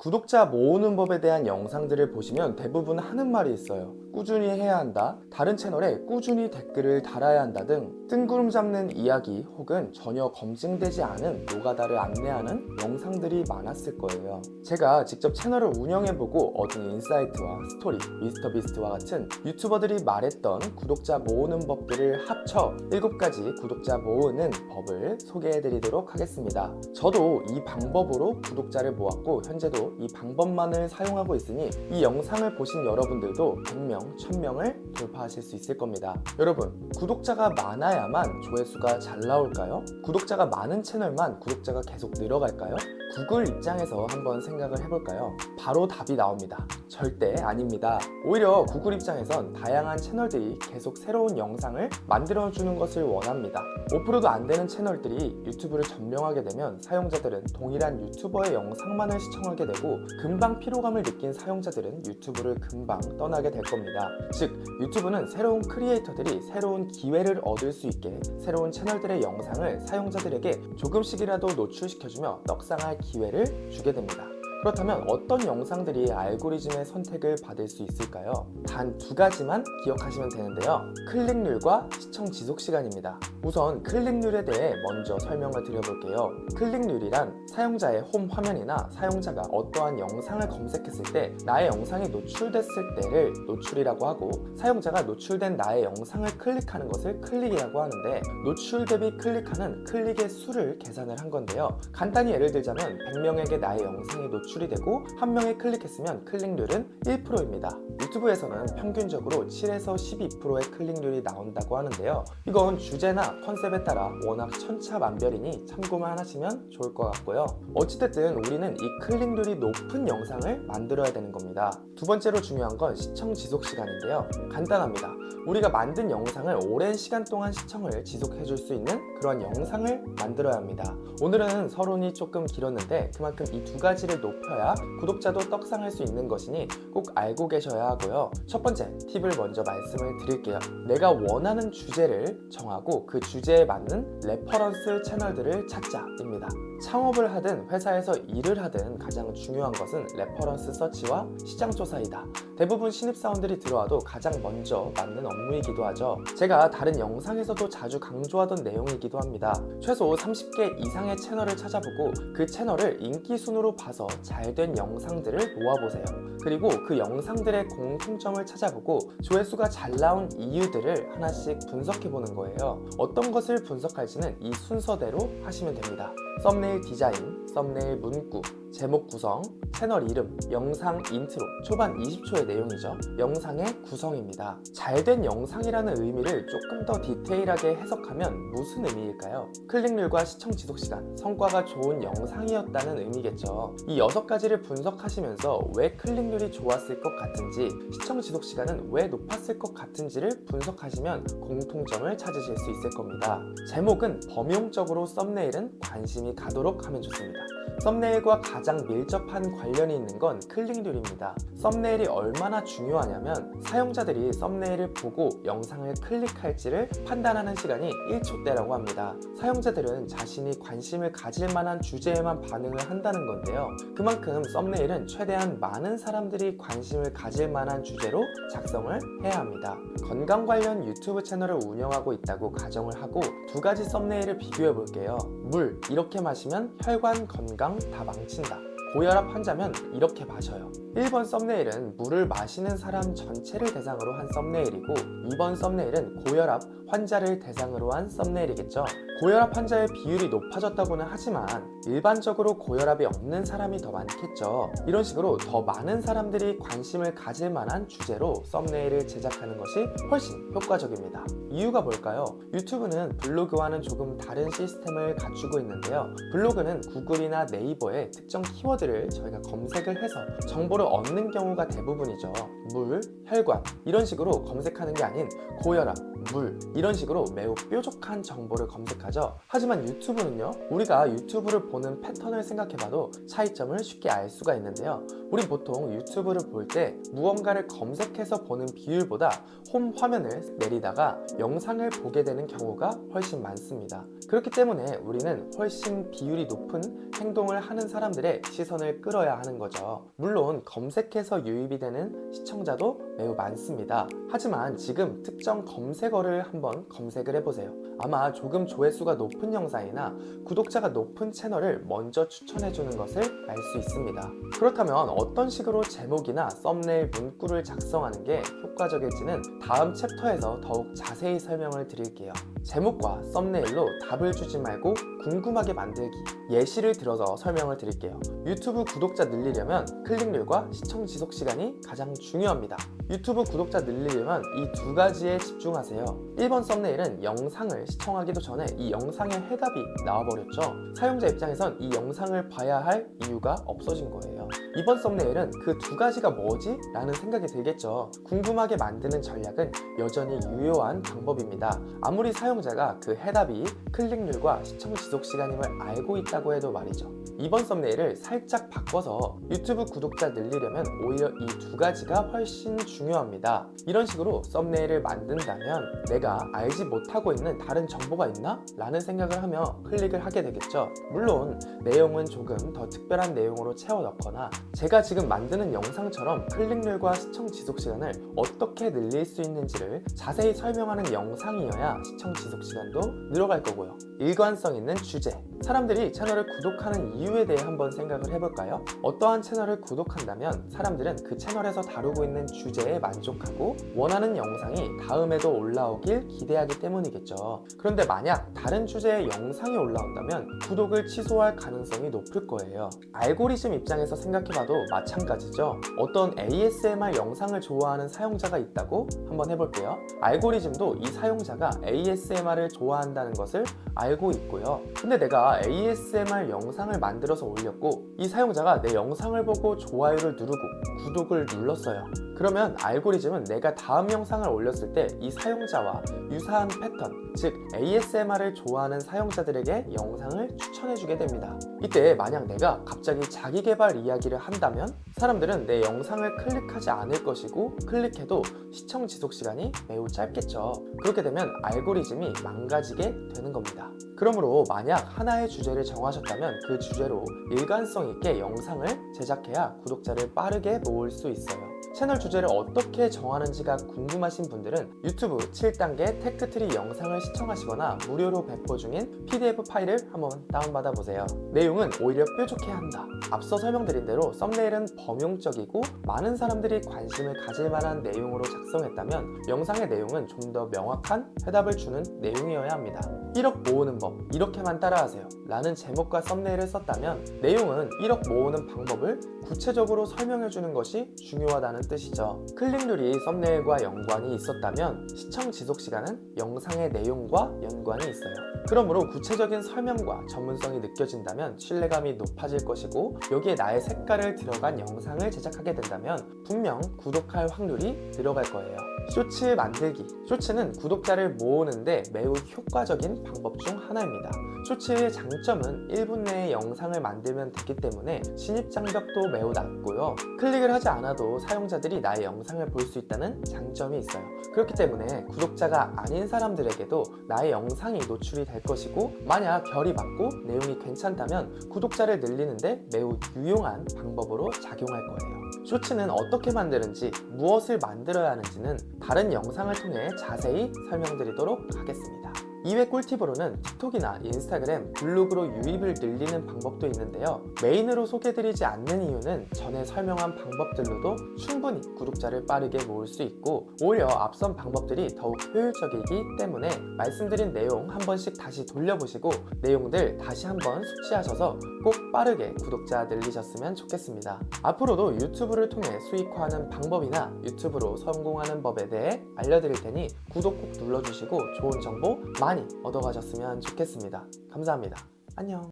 구독자 모으는 법에 대한 영상들을 보시면 대부분 하는 말이 있어요. 꾸준히 해야 한다, 다른 채널에 꾸준히 댓글을 달아야 한다 등 뜬구름 잡는 이야기 혹은 전혀 검증되지 않은 노가다를 안내하는 영상들이 많았을 거예요. 제가 직접 채널을 운영해보고 얻은 인사이트와 스토리, 미스터비스트와 같은 유튜버들이 말했던 구독자 모으는 법들을 합쳐 7가지 구독자 모으는 법을 소개해드리도록 하겠습니다. 저도 이 방법으로 구독자를 모았고 현재도 이 방법만을 사용하고 있으니 이 영상을 보신 여러분들도 100명, 1000명을 돌파하실 수 있을 겁니다. 여러분, 구독자가 많아야만 조회수가 잘 나올까요? 구독자가 많은 채널만 구독자가 계속 늘어갈까요? 구글 입장에서 한번 생각을 해볼까요? 바로 답이 나옵니다. 절대 아닙니다. 오히려 구글 입장에선 다양한 채널들이 계속 새로운 영상을 만들어주는 것을 원합니다. 5%도 안 되는 채널들이 유튜브를 점령하게 되면 사용자들은 동일한 유튜버의 영상만을 시청하게 되고 금방 피로감을 느낀 사용자들은 유튜브를 금방 떠나게 될 겁니다. 즉, 유튜브는 새로운 크리에이터들이 새로운 기회를 얻을 수 있게 새로운 채널들의 영상을 사용자들에게 조금씩이라도 노출시켜주며 떡상할 기회를 주게 됩니다. 그렇다면 어떤 영상들이 알고리즘의 선택을 받을 수 있을까요? 단 2가지만 기억하시면 되는데요. 클릭률과 시청 지속 시간입니다. 우선 클릭률에 대해 먼저 설명을 드려볼게요. 클릭률이란 사용자의 홈 화면이나 사용자가 어떠한 영상을 검색했을 때 나의 영상이 노출됐을 때를 노출이라고 하고, 사용자가 노출된 나의 영상을 클릭하는 것을 클릭이라고 하는데, 노출 대비 클릭하는 클릭의 수를 계산을 한 건데요. 간단히 예를 들자면 100명에게 나의 영상이 노출이 되고 1명이 클릭했으면 클릭률은 1%입니다. 유튜브에서는 평균적으로 7에서 12%의 클릭률이 나온다고 하는데요. 이건 주제나 컨셉에 따라 워낙 천차만별이니 참고만 하시면 좋을 것 같고요. 어찌됐든 우리는 이 클릭률이 높은 영상을 만들어야 되는 겁니다. 2번째로 중요한 건 시청 지속 시간인데요. 간단합니다. 우리가 만든 영상을 오랜 시간 동안 시청을 지속해 줄 수 있는 그런 영상을 만들어야 합니다. 오늘은 서론이 조금 길었는데 그만큼 이 2가지를 높여야 구독자도 떡상할 수 있는 것이니 꼭 알고 계셔야 하고요. 첫 번째 팁을 먼저 말씀을 드릴게요. 내가 원하는 주제를 정하고 그 주제에 맞는 레퍼런스 채널들을 찾자입니다. 창업을 하든 회사에서 일을 하든 가장 중요한 것은 레퍼런스 서치와 시장 조사이다. 대부분 신입사원들이 들어와도 가장 먼저 맞는 업무이기도 하죠. 제가 다른 영상에서도 자주 강조하던 내용이기도 합니다. 최소 30개 이상의 채널을 찾아보고 그 채널을 인기 순으로 봐서 잘된 영상들을 모아보세요. 그리고 그 영상들의 공통점을 찾아보고 조회수가 잘 나온 이유들을 하나씩 분석해보는 거예요. 어떤 것을 분석할지는 이 순서대로 하시면 됩니다. 썸네일 디자인, 썸네일 문구, 제목 구성, 채널 이름, 영상 인트로, 초반 20초의 내용이죠. 영상의 구성입니다. 잘된 영상이라는 의미를 조금 더 디테일하게 해석하면 무슨 의미일까요? 클릭률과 시청 지속 시간, 성과가 좋은 영상이었다는 의미겠죠. 이 6가지를 분석하시면서 왜 클릭률이 좋았을 것 같은지, 시청 지속 시간은 왜 높았을 것 같은지를 분석하시면 공통점을 찾으실 수 있을 겁니다. 제목은 범용적으로, 썸네일은 관심이 가도록 하면 좋습니다. 썸네일과 가장 밀접한 관련이 있는 건 클릭률입니다. 썸네일이 얼마나 중요하냐면 사용자들이 썸네일을 보고 영상을 클릭할지를 판단하는 시간이 1초대라고 합니다. 사용자들은 자신이 관심을 가질 만한 주제에만 반응을 한다는 건데요. 그만큼 썸네일은 최대한 많은 사람들이 관심을 가질 만한 주제로 작성을 해야 합니다. 건강 관련 유튜브 채널을 운영하고 있다고 가정을 하고 2가지 썸네일을 비교해 볼게요. 물, 이렇게 마시면 혈관 건강 다 망친다. 고혈압 환자면 이렇게 마셔요. 1번 썸네일은 물을 마시는 사람 전체를 대상으로 한 썸네일이고 2번 썸네일은 고혈압 환자를 대상으로 한 썸네일이겠죠. 고혈압 환자의 비율이 높아졌다고는 하지만 일반적으로 고혈압이 없는 사람이 더 많겠죠. 이런 식으로 더 많은 사람들이 관심을 가질 만한 주제로 썸네일을 제작하는 것이 훨씬 효과적입니다. 이유가 뭘까요? 유튜브는 블로그와는 조금 다른 시스템을 갖추고 있는데요. 블로그는 구글이나 네이버에 특정 키워드를 저희가 검색을 해서 정보를 얻는 경우가 대부분이죠. 물, 혈관 이런 식으로 검색하는 게 아닌 고혈압, 물 이런 식으로 매우 뾰족한 정보를 검색하죠. 하지만 유튜브는요, 우리가 유튜브를 보는 패턴을 생각해봐도 차이점을 쉽게 알 수가 있는데요. 우린 보통 유튜브를 볼 때 무언가를 검색해서 보는 비율보다 홈 화면을 내리다가 영상을 보게 되는 경우가 훨씬 많습니다. 그렇기 때문에 우리는 훨씬 비율이 높은 행동을 하는 사람들의 시선을 끌어야 하는 거죠. 물론 검색해서 유입이 되는 시청자도 매우 많습니다. 하지만 지금 특정 검색어를 한번 검색을 해보세요. 아마 조금 조회수가 높은 영상이나 구독자가 높은 채널을 먼저 추천해주는 것을 알 수 있습니다. 그렇다면 어떤 식으로 제목이나 썸네일 문구를 작성하는 게 효과적일지는 다음 챕터에서 더욱 자세히 설명을 드릴게요. 제목과 썸네일로 답을 주지 말고 궁금하게 만들기, 예시를 들어서 설명을 드릴게요. 유튜브 구독자 늘리려면 클릭률과 시청 지속 시간이 가장 중요합니다. 유튜브 구독자 늘리려면 이 두 가지에 집중하세요. 1번 썸네일은 영상을 시청하기도 전에 이 영상의 해답이 나와버렸죠. 사용자 입장에선 이 영상을 봐야 할 이유가 없어진 거예요. 2번 썸네일은 그 두 가지가 뭐지? 라는 생각이 들겠죠. 궁금하게 만드는 전략은 여전히 유효한 방법입니다. 아무리 사용자가 그 해답이 클릭률과 시청 지속 시간임을 알고 있다고 해도 말이죠. 2번 썸네일을 살짝 바꿔서 유튜브 구독자 늘리려면 오히려 이 두 가지가 훨씬 중요합니다. 이런 식으로 썸네일을 만든다면 내가 알지 못하고 있는 다른 정보가 있나? 라는 생각을 하며 클릭을 하게 되겠죠. 물론 내용은 조금 더 특별한 내용으로 채워 넣거나 제가 지금 만드는 영상처럼 클릭률과 시청 지속 시간을 어떻게 늘릴 수 있는지를 자세히 설명하는 영상이어야 시청 지속 시간도 늘어갈 거고요. 일관성 있는 주제, 사람들이 채널을 구독하는 이유에 대해 한번 생각을 해볼까요? 어떠한 채널을 구독한다면 사람들은 그 채널에서 다루고 있는 주제에 만족하고 원하는 영상이 다음에도 올라오길 기대하기 때문이겠죠. 그런데 만약 다른 주제의 영상이 올라온다면 구독을 취소할 가능성이 높을 거예요. 알고리즘 입장에서 생각해봐도 마찬가지죠. 어떤 ASMR 영상을 좋아하는 사용자가 있다고 한번 해볼게요. 알고리즘도 이 사용자가 ASMR을 좋아한다는 것을 알고 있고요. 근데 내가 ASMR 영상을 만들어서 올렸고 이 사용자가 내 영상을 보고 좋아요를 누르고 구독을 눌렀어요. 그러면 알고리즘은 내가 다음 영상을 올렸을 때 이 사용자와 유사한 패턴, 즉 ASMR을 좋아하는 사용자들에게 영상을 추천해주게 됩니다. 이때 만약 내가 갑자기 자기계발 이야기를 한다면 사람들은 내 영상을 클릭하지 않을 것이고 클릭해도 시청 지속 시간이 매우 짧겠죠. 그렇게 되면 알고리즘이 망가지게 되는 겁니다. 그러므로 만약 하나의 주제를 정하셨다면 그 주제로 일관성 있게 영상을 제작해야 구독자를 빠르게 모을 수 있어요. 채널 주제를 어떻게 정하는지가 궁금하신 분들은 유튜브 7단계 테크트리 영상을 시청하시거나 무료로 배포 중인 PDF 파일을 한번 다운받아 보세요. 내용은 오히려 뾰족해야 한다. 앞서 설명드린 대로 썸네일은 범용적이고 많은 사람들이 관심을 가질 만한 내용으로 작성했다면 영상의 내용은 좀 더 명확한 해답을 주는 내용이어야 합니다. 1억 모으는 법, 이렇게만 따라하세요 라는 제목과 썸네일을 썼다면 내용은 1억 모으는 방법을 구체적으로 설명해 주는 것이 중요하다는 뜻이죠. 클릭률이 썸네일과 연관이 있었다면 시청 지속 시간은 영상의 내용과 연관이 있어요. 그러므로 구체적인 설명과 전문성이 느껴진다면 신뢰감이 높아질 것이고 여기에 나의 색깔을 들어간 영상을 제작하게 된다면 분명 구독할 확률이 늘어갈 거예요. 쇼츠 만들기. 쇼츠는 구독자를 모으는데 매우 효과적인 방법 중 하나입니다. 쇼츠의 장점은 1분 내에 영상을 만들면 되기 때문에 진입 장벽도 매우 낮고요. 클릭을 하지 않아도 사용자들이 나의 영상을 볼 수 있다는 장점이 있어요. 그렇기 때문에 구독자가 아닌 사람들에게도 나의 영상이 노출이 될 것이고 만약 별이 받고 내용이 괜찮다면 구독자를 늘리는데 매우 유용한 방법으로 작용할 거예요. 쇼츠는 어떻게 만드는지, 무엇을 만들어야 하는지는 다른 영상을 통해 자세히 설명드리도록 하겠습니다. 이외 꿀팁으로는 틱톡이나 인스타그램, 블로그로 유입을 늘리는 방법도 있는데요. 메인으로 소개드리지 않는 이유는 전에 설명한 방법들로도 충분히 구독자를 빠르게 모을 수 있고 오히려 앞선 방법들이 더욱 효율적이기 때문에 말씀드린 내용 한 번씩 다시 돌려보시고 내용들 다시 한번 숙지하셔서 꼭 빠르게 구독자 늘리셨으면 좋겠습니다. 앞으로도 유튜브를 통해 수익화하는 방법이나 유튜브로 성공하는 법에 대해 알려드릴 테니 구독 꼭 눌러주시고 좋은 정보 많이 얻어가셨으면 좋겠습니다. 감사합니다. 안녕.